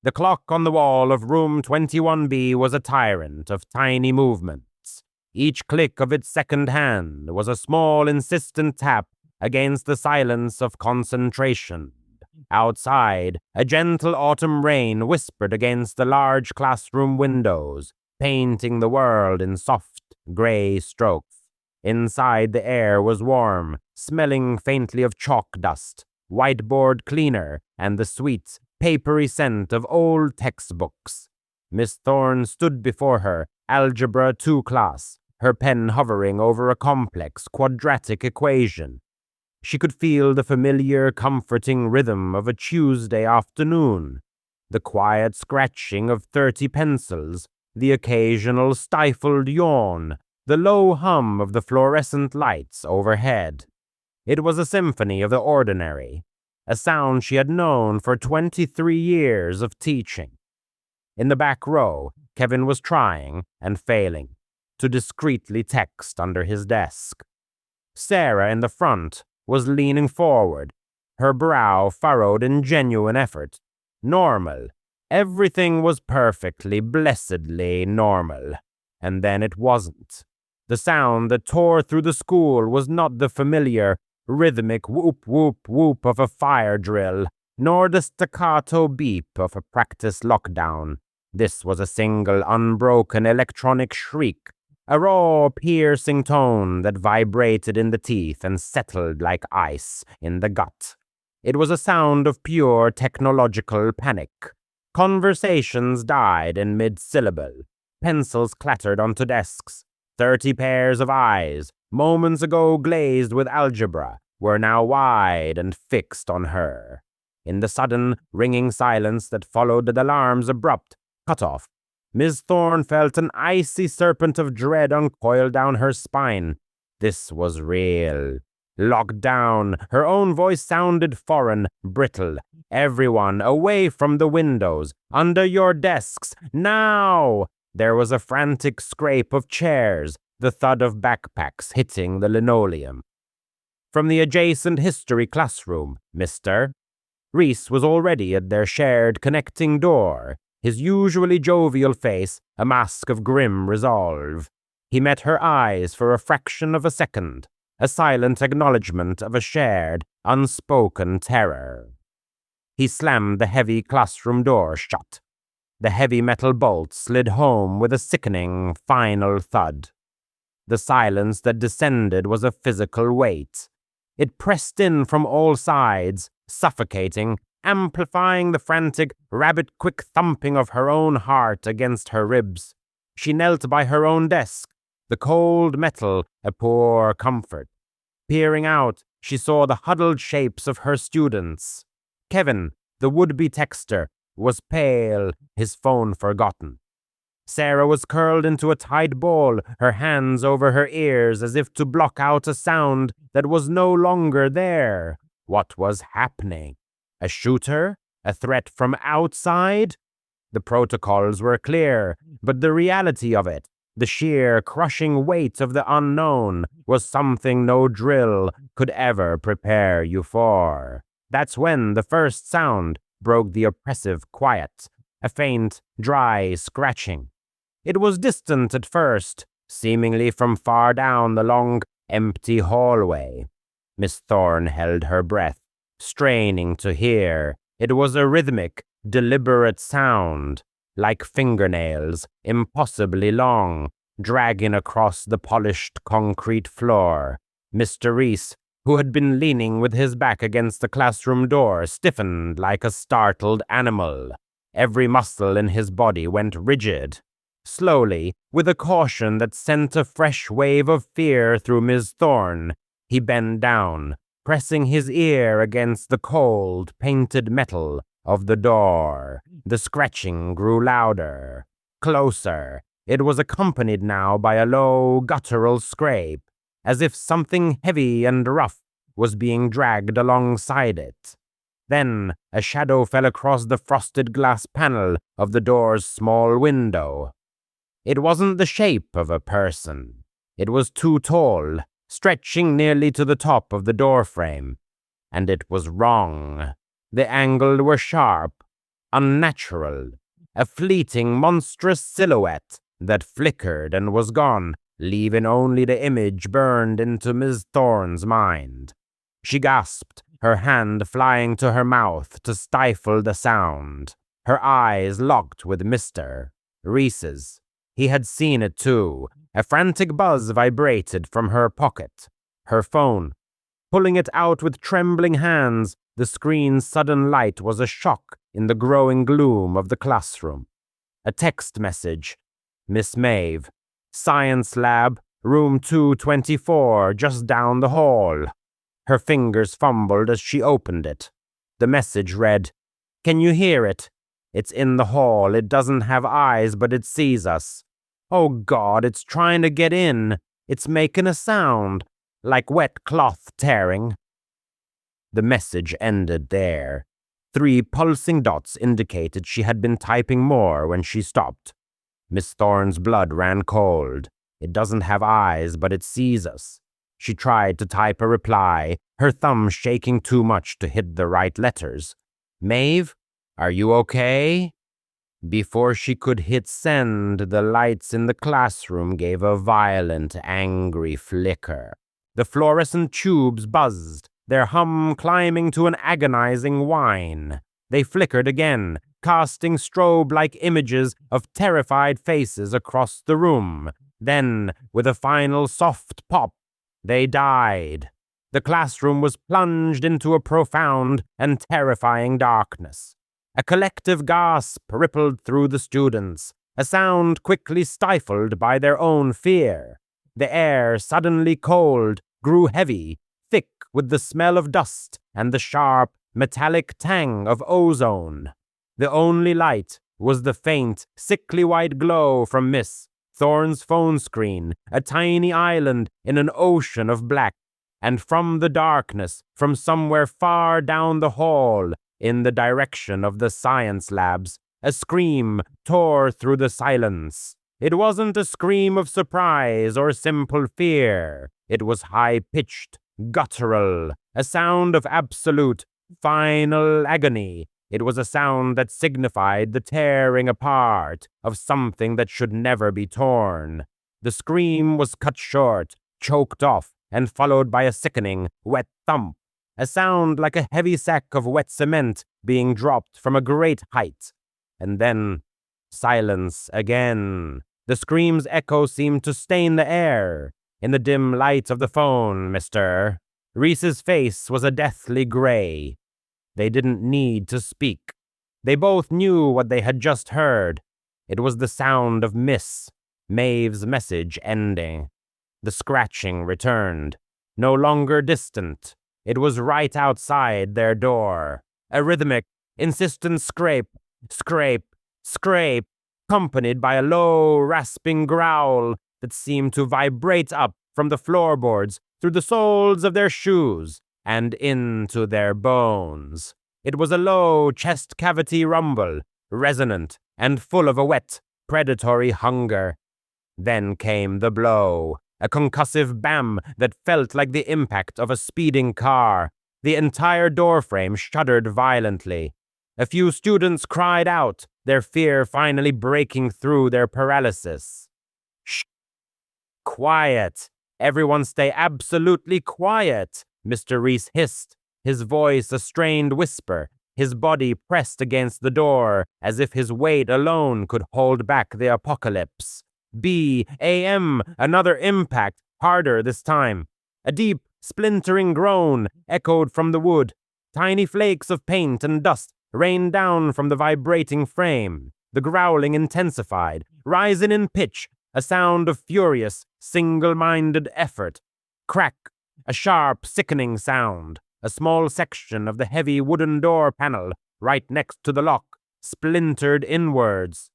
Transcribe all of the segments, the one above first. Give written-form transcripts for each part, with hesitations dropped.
The clock on the wall of room 21B was a tyrant of tiny movements. Each click of its second hand was a small, insistent tap against the silence of concentration. Outside, a gentle autumn rain whispered against the large classroom windows, painting the world in soft, gray strokes. Inside, the air was warm, smelling faintly of chalk dust, whiteboard cleaner, and the sweet, papery scent of old textbooks. Miss Thorne stood before her, Algebra 2 class, her pen hovering over a complex, quadratic equation. She could feel the familiar, comforting rhythm of a Tuesday afternoon, the quiet scratching of 30 pencils, the occasional stifled yawn, the low hum of the fluorescent lights overhead. It was a symphony of the ordinary, a sound she had known for 23 years of teaching. In the back row, Kevin was trying, and failing, to discreetly text under his desk. Sarah in the front was leaning forward, her brow furrowed in genuine effort. Normal. Everything was perfectly, blessedly normal. And then it wasn't. The sound that tore through the school was not the familiar, rhythmic whoop, whoop, whoop of a fire drill, nor the staccato beep of a practice lockdown. This was a single, unbroken electronic shriek, a raw, piercing tone that vibrated in the teeth and settled like ice in the gut. It was a sound of pure technological panic. Conversations died in mid-syllable. Pencils clattered onto desks. 30 pairs of eyes, moments ago glazed with algebra, were now wide and fixed on her. In the sudden, ringing silence that followed the alarm's abrupt cutoff, Miss Thorne felt an icy serpent of dread uncoil down her spine. This was real. Locked down, her own voice sounded foreign, brittle. Everyone, away from the windows, under your desks, now! There was a frantic scrape of chairs, the thud of backpacks hitting the linoleum. From the adjacent history classroom, Mr. Reese was already at their shared connecting door, his usually jovial face a mask of grim resolve. He met her eyes for a fraction of a second, a silent acknowledgement of a shared, unspoken terror. He slammed the heavy classroom door shut. The heavy metal bolt slid home with a sickening, final thud. The silence that descended was a physical weight. It pressed in from all sides, suffocating, amplifying the frantic, rabbit-quick thumping of her own heart against her ribs. She knelt by her own desk, the cold metal a poor comfort. Peering out, she saw the huddled shapes of her students. Kevin, the would-be texter, was pale, his phone forgotten. Sarah was curled into a tight ball, her hands over her ears as if to block out a sound that was no longer there. What was happening? A shooter? A threat from outside? The protocols were clear, but the reality of it, the sheer, crushing weight of the unknown, was something no drill could ever prepare you for. That's when the first sound broke the oppressive quiet, a faint, dry scratching. It was distant at first, seemingly from far down the long, empty hallway. Miss Thorne held her breath, straining to hear. It was a rhythmic, deliberate sound, like fingernails, impossibly long, dragging across the polished concrete floor. Mr. Reese, who had been leaning with his back against the classroom door, stiffened like a startled animal. Every muscle in his body went rigid. Slowly, with a caution that sent a fresh wave of fear through Miss Thorne, he bent down, pressing his ear against the cold, painted metal of the door. The scratching grew louder, closer. It was accompanied now by a low, guttural scrape, as if something heavy and rough was being dragged alongside it. Then a shadow fell across the frosted glass panel of the door's small window. It wasn't the shape of a person. It was too tall, stretching nearly to the top of the doorframe. And it was wrong. The angles were sharp, unnatural, a fleeting, monstrous silhouette that flickered and was gone, leaving only the image burned into Miss Thorne's mind. She gasped, her hand flying to her mouth to stifle the sound. Her eyes locked with Mr. Reese's. He had seen it too. A frantic buzz vibrated from her pocket. Her phone. Pulling it out with trembling hands, the screen's sudden light was a shock in the growing gloom of the classroom. A text message. Miss Maeve. Science lab, room 224, just down the hall. Her fingers fumbled as she opened it. The message read, "Can you hear it? It's in the hall. It doesn't have eyes, but it sees us. Oh God, it's trying to get in. It's making a sound, like wet cloth tearing." The message ended there. 3 pulsing dots indicated she had been typing more when she stopped. Miss Thorne's blood ran cold. It doesn't have eyes, but it sees us. She tried to type a reply, her thumb shaking too much to hit the right letters. "Maeve, are you okay?" Before she could hit send, the lights in the classroom gave a violent, angry flicker. The fluorescent tubes buzzed, their hum climbing to an agonizing whine. They flickered again, casting strobe-like images of terrified faces across the room. Then, with a final soft pop, they died. The classroom was plunged into a profound and terrifying darkness. A collective gasp rippled through the students, a sound quickly stifled by their own fear. The air, suddenly cold, grew heavy, thick with the smell of dust and the sharp, metallic tang of ozone. The only light was the faint, sickly white glow from Miss Thorne's phone screen, a tiny island in an ocean of black. And from the darkness, from somewhere far down the hall, in the direction of the science labs, a scream tore through the silence. It wasn't a scream of surprise or simple fear. It was high-pitched, guttural, a sound of absolute, final agony. It was a sound that signified the tearing apart of something that should never be torn. The scream was cut short, choked off, and followed by a sickening, wet thump, a sound like a heavy sack of wet cement being dropped from a great height. And then, silence again. The scream's echo seemed to stain the air. In the dim light of the phone, Mr. Reese's face was a deathly gray. They didn't need to speak. They both knew what they had just heard. It was the sound of Miss Maeve's message ending. The scratching returned, no longer distant. It was right outside their door. A rhythmic, insistent scrape, scrape, scrape, accompanied by a low, rasping growl that seemed to vibrate up from the floorboards through the soles of their shoes and into their bones. It was a low chest cavity rumble, resonant and full of a wet, predatory hunger. Then came the blow, a concussive bam that felt like the impact of a speeding car. The entire doorframe shuddered violently. A few students cried out, their fear finally breaking through their paralysis. "Shh! Quiet! Everyone stay absolutely quiet!" Mr. Reese hissed, his voice a strained whisper, his body pressed against the door as if his weight alone could hold back the apocalypse. B.A.M. Another impact, harder this time. A deep, splintering groan echoed from the wood. Tiny flakes of paint and dust rained down from the vibrating frame. The growling intensified, rising in pitch, a sound of furious, single-minded effort. Crack, a sharp, sickening sound. A small section of the heavy wooden door panel, right next to the lock, splintered inwards.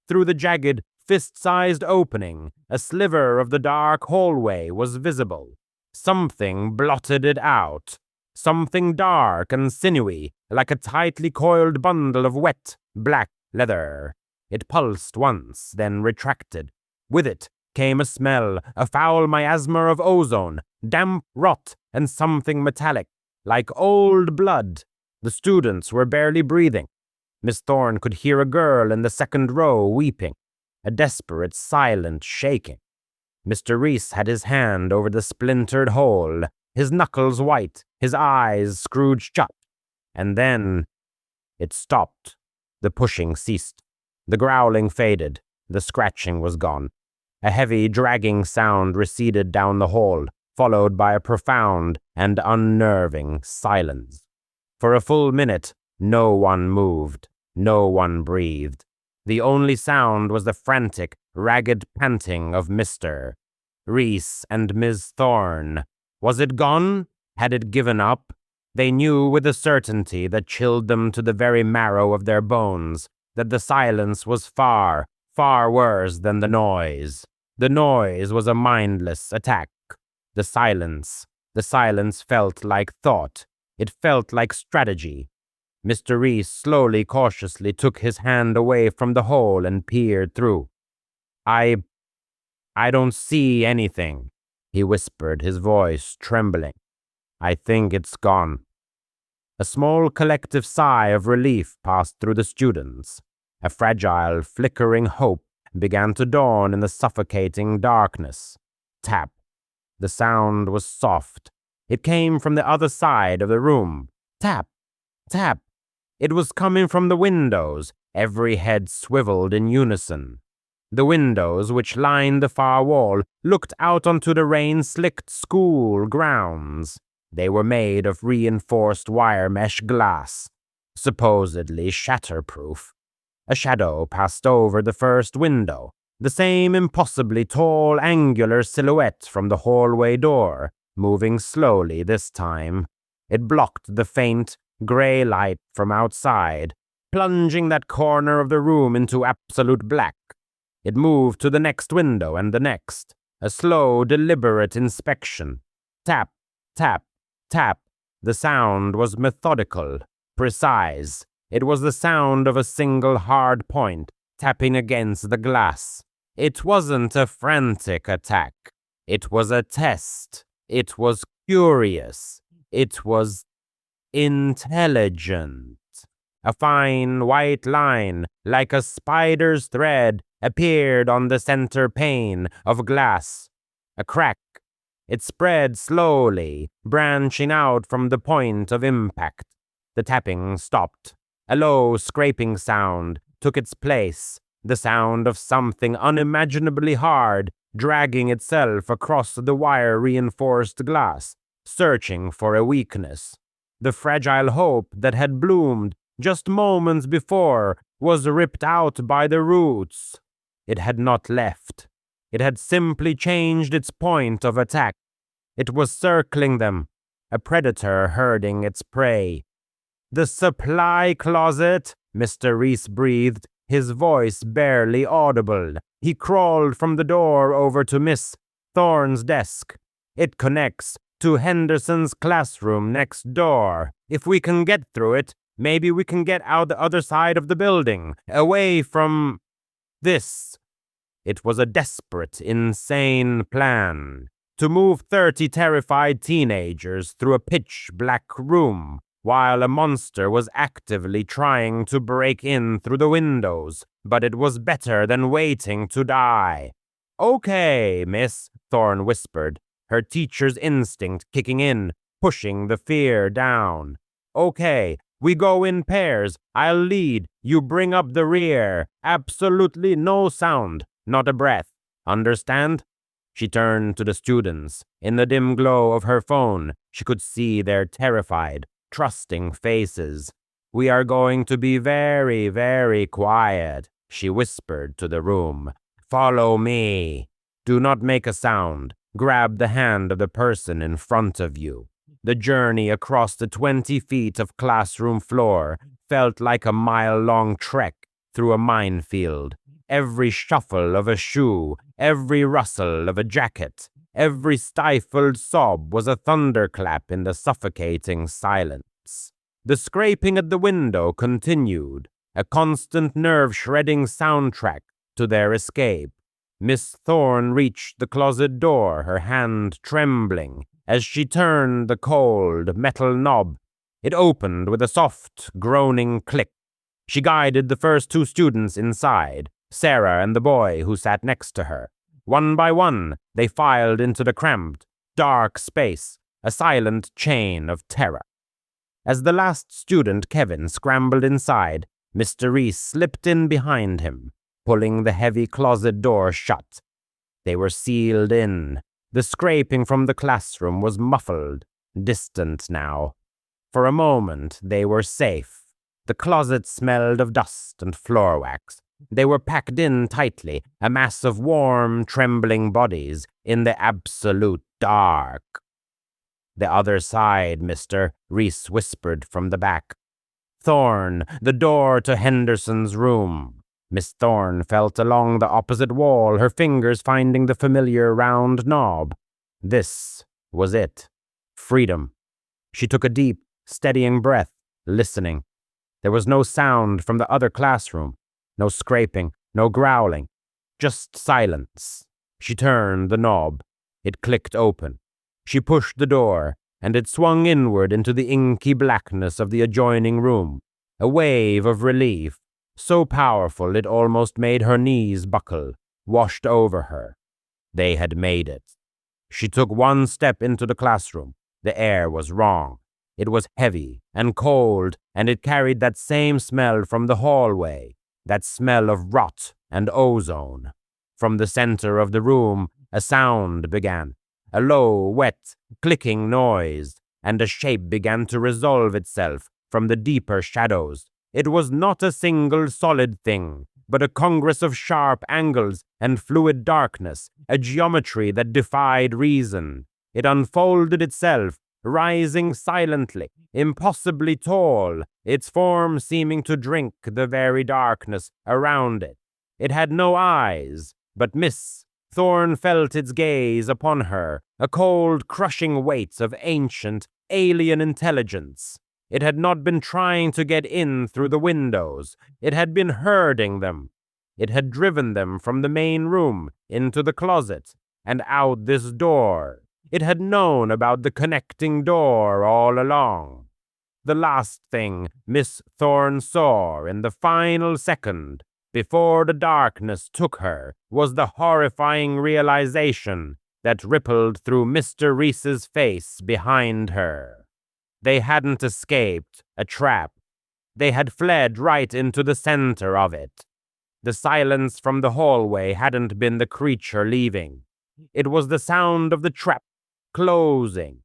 Through the jagged, fist-sized opening, a sliver of the dark hallway was visible. Something blotted it out. Something dark and sinewy, like a tightly coiled bundle of wet, black leather. It pulsed once, then retracted. With it came a smell, a foul miasma of ozone, damp rot, and something metallic, like old blood. The students were barely breathing. Miss Thorne could hear a girl in the second row weeping, a desperate, silent shaking. Mr. Reese had his hand over the splintered hole, his knuckles white, his eyes screwed shut. And then it stopped. The pushing ceased. The growling faded. The scratching was gone. A heavy, dragging sound receded down the hall, followed by a profound and unnerving silence. For a full minute, no one moved. No one breathed. The only sound was the frantic, ragged panting of Mr. Reese and Miss Thorne. Was it gone? Had it given up? They knew with a certainty that chilled them to the very marrow of their bones that the silence was far, far worse than the noise. The noise was a mindless attack. The silence felt like thought. It felt like strategy. Mr. Reese slowly, cautiously took his hand away from the hole and peered through. I don't see anything, he whispered, his voice trembling. I think it's gone. A small collective sigh of relief passed through the students. A fragile, flickering hope began to dawn in the suffocating darkness. Tap. The sound was soft. It came from the other side of the room. Tap, tap. It was coming from the windows. Every head swiveled in unison. The windows, which lined the far wall, looked out onto the rain-slicked school grounds. They were made of reinforced wire mesh glass, supposedly shatterproof. A shadow passed over the first window, the same impossibly tall, angular silhouette from the hallway door, moving slowly this time. It blocked the faint, gray light from outside, plunging that corner of the room into absolute black. It moved to the next window and the next, a slow, deliberate inspection. Tap, tap, tap. The sound was methodical, precise. It was the sound of a single hard point tapping against the glass. It wasn't a frantic attack. It was a test. It was curious. It was intelligent. A fine white line, like a spider's thread, appeared on the center pane of glass. A crack. It spread slowly, branching out from the point of impact. The tapping stopped. A low, scraping sound took its place, the sound of something unimaginably hard dragging itself across the wire-reinforced glass, searching for a weakness. The fragile hope that had bloomed just moments before was ripped out by the roots. It had not left. It had simply changed its point of attack. It was circling them, a predator herding its prey. "The supply closet," Mr. Reese breathed, his voice barely audible. He crawled from the door over to Miss Thorne's desk. "It connects to Henderson's classroom next door. If we can get through it, maybe we can get out the other side of the building, away from this." It was a desperate, insane plan. To move 30 terrified teenagers through a pitch-black room, while a monster was actively trying to break in through the windows, but it was better than waiting to die. "Okay, miss," Thorne whispered, her teacher's instinct kicking in, pushing the fear down. "Okay, we go in pairs. I'll lead. You bring up the rear. Absolutely no sound, not a breath. Understand?" She turned to the students. In the dim glow of her phone, she could see their terrified, trusting faces. "We are going to be very, very quiet," she whispered to the room. "Follow me. Do not make a sound. Grab the hand of the person in front of you." The journey across the 20 feet of classroom floor felt like a mile-long trek through a minefield. Every shuffle of a shoe, every rustle of a jacket, every stifled sob was a thunderclap in the suffocating silence. The scraping at the window continued, a constant nerve-shredding soundtrack to their escape. Miss Thorne reached the closet door, her hand trembling, as she turned the cold metal knob. It opened with a soft, groaning click. She guided the first two students inside, Sarah and the boy who sat next to her. One by one, they filed into the cramped, dark space, a silent chain of terror. As the last student, Kevin, scrambled inside, Mr. Reese slipped in behind him, pulling the heavy closet door shut. They were sealed in. The scraping from the classroom was muffled, distant now. For a moment, they were safe. The closet smelled of dust and floor wax. They were packed in tightly, a mass of warm, trembling bodies, in the absolute dark. The other side, Mr. Reese whispered from the back. Thorne, the door to Henderson's room. Miss Thorne felt along the opposite wall, her fingers finding the familiar round knob. This was it. Freedom. She took a deep, steadying breath, listening. There was no sound from the other classroom, no scraping, no growling, just silence. She turned the knob. It clicked open. She pushed the door, and it swung inward into the inky blackness of the adjoining room. A wave of relief, so powerful it almost made her knees buckle, washed over her. They had made it. She took one step into the classroom. The air was wrong. It was heavy and cold, and it carried that same smell from the hallway, that smell of rot and ozone. From the center of the room, a sound began, a low, wet, clicking noise, and a shape began to resolve itself from the deeper shadows. It was not a single solid thing, but a congress of sharp angles and fluid darkness, a geometry that defied reason. It unfolded itself, rising silently, impossibly tall, its form seeming to drink the very darkness around it. It had no eyes, but Miss Thorne felt its gaze upon her, a cold, crushing weight of ancient, alien intelligence. It had not been trying to get in through the windows. It had been herding them. It had driven them from the main room into the closet and out this door. It had known about the connecting door all along. The last thing Miss Thorne saw in the final second, before the darkness took her, was the horrifying realization that rippled through Mr. Reese's face behind her. They hadn't escaped a trap. They had fled right into the center of it. The silence from the hallway hadn't been the creature leaving. It was the sound of the trap closing,